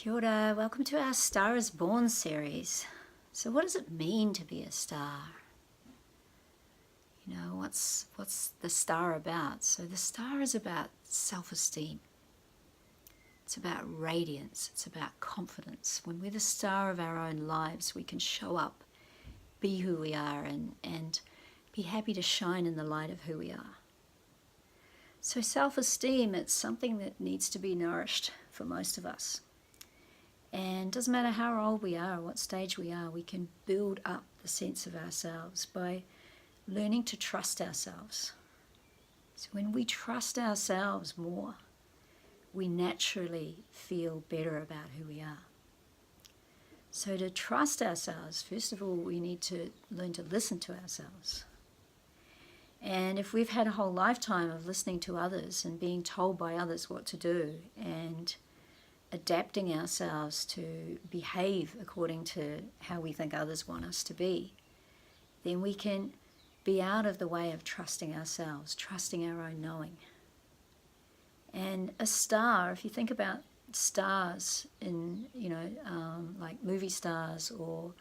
Kia ora, welcome to our Star is Born series. So what does it mean to be a star? You know, what's the star about? So the star is about self-esteem. It's about radiance, it's about confidence. When we're the star of our own lives, we can show up, be who we are, and be happy to shine in the light of who we are. So self-esteem, it's something that needs to be nourished for most of us. And it doesn't matter how old we are, what stage we are, we can build up the sense of ourselves by learning to trust ourselves. So when we trust ourselves more, we naturally feel better about who we are. So to trust ourselves, first of all, we need to learn to listen to ourselves. And if we've had a whole lifetime of listening to others and being told by others what to do and adapting ourselves to behave according to how we think others want us to be, then we can be out of the way of trusting ourselves, trusting our own knowing. And a star, if you think about stars in, like movie stars or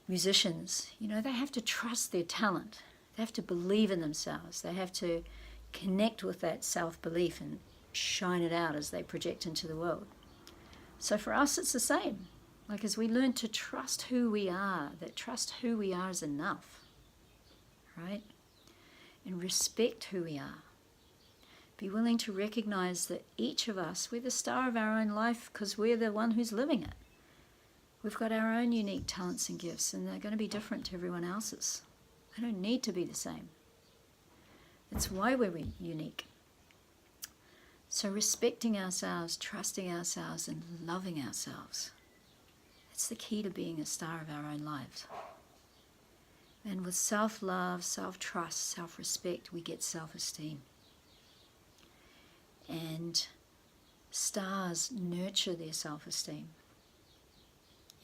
musicians, they have to trust their talent. They have to believe in themselves. They have to connect with that self-belief and shine it out as they project into the world. So for us, it's the same. Like as we learn to trust who we are, that trust who we are is enough, right? And respect who we are. Be willing to recognize that each of us, we're the star of our own life because we're the one who's living it. We've got our own unique talents and gifts, and they're going to be different to everyone else's. They don't need to be the same. That's why we're unique. So respecting ourselves, trusting ourselves, and loving ourselves. That's the key to being a star of our own lives. And with self-love, self-trust, self-respect, we get self-esteem. And stars nurture their self-esteem.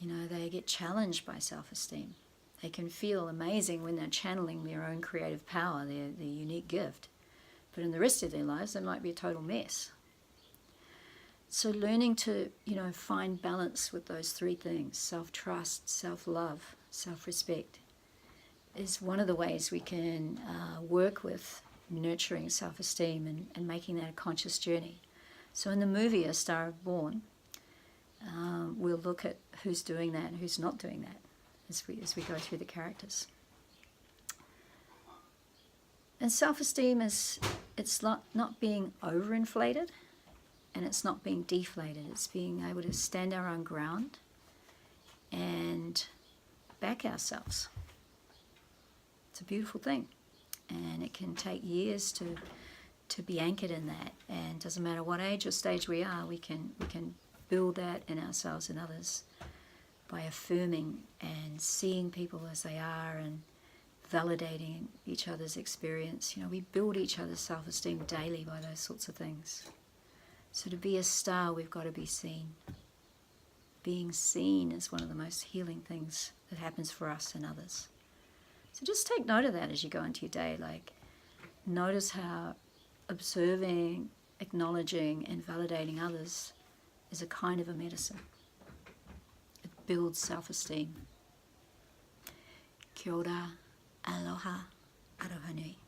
They get challenged by self-esteem. They can feel amazing when they're channeling their own creative power, their unique gift. But in the rest of their lives, they might be a total mess. So learning to, find balance with those three things, self-trust, self-love, self-respect, is one of the ways we can work with nurturing self-esteem and making that a conscious journey. So in the movie A Star is Born, we'll look at who's doing that and who's not doing that as we go through the characters. And self-esteem it's not being overinflated and it's not being deflated. It's being able to stand our own ground and back ourselves. It's a beautiful thing. And it can take years to be anchored in that. And it doesn't matter what age or stage we are, we can build that in ourselves and others by affirming and seeing people as they are and validating each other's experience. We build each other's self-esteem daily by those sorts of things. So to be a star, we've got to be seen. Being seen is one of the most healing things that happens for us and others. So just take note of that as you go into your day. Like, notice how observing, acknowledging, and validating others is a kind of a medicine. It builds self-esteem. Kia ora. Aloha. Aroha nui.